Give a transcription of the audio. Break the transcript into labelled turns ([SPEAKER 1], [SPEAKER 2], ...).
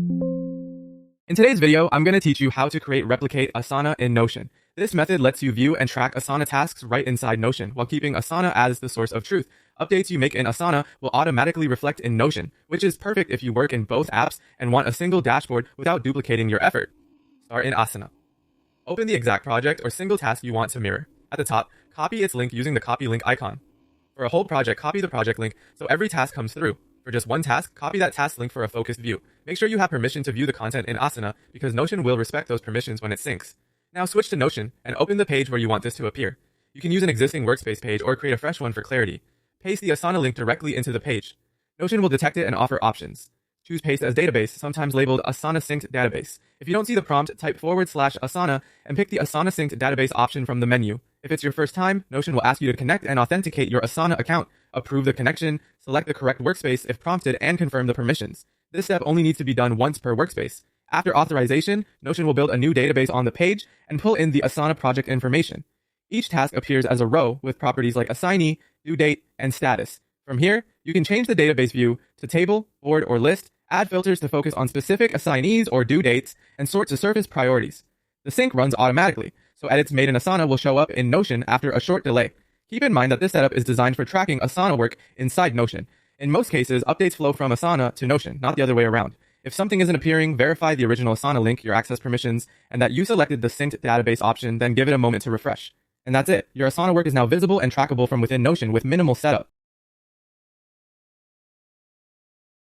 [SPEAKER 1] In today's video, I'm going to teach you how to create replicate Asana in Notion. This method lets you view and track Asana tasks right inside Notion, while keeping Asana as the source of truth. Updates you make in Asana will automatically reflect in Notion, which is perfect if you work in both apps and want a single dashboard without duplicating your effort. Start in Asana. Open the exact project or single task you want to mirror. At the top, copy its link using the copy link icon. For a whole project, copy the project link so every task comes through. For just one task, copy that task link for a focused view. Make sure you have permission to view the content in Asana because Notion will respect those permissions when it syncs. Now switch to Notion and open the page where you want this to appear. You can use an existing workspace page or create a fresh one for clarity. Paste the Asana link directly into the page. Notion will detect it and offer options. Choose Paste as Database, sometimes labeled Asana Synced Database. If you don't see the prompt, type /Asana and pick the Asana Synced Database option from the menu. If it's your first time, Notion will ask you to connect and authenticate your Asana account. Approve the connection, select the correct workspace if prompted, and confirm the permissions. This step only needs to be done once per workspace. After authorization, Notion will build a new database on the page and pull in the Asana project information. Each task appears as a row with properties like assignee, due date, and status. From here, you can change the database view to table, board, or list, add filters to focus on specific assignees or due dates, and sort to surface priorities. The sync runs automatically, so edits made in Asana will show up in Notion after a short delay. Keep in mind that this setup is designed for tracking Asana work inside Notion. In most cases, updates flow from Asana to Notion, not the other way around. If something isn't appearing, verify the original Asana link, your access permissions, and that you selected the synced database option, then give it a moment to refresh. And that's it. Your Asana work is now visible and trackable from within Notion with minimal setup.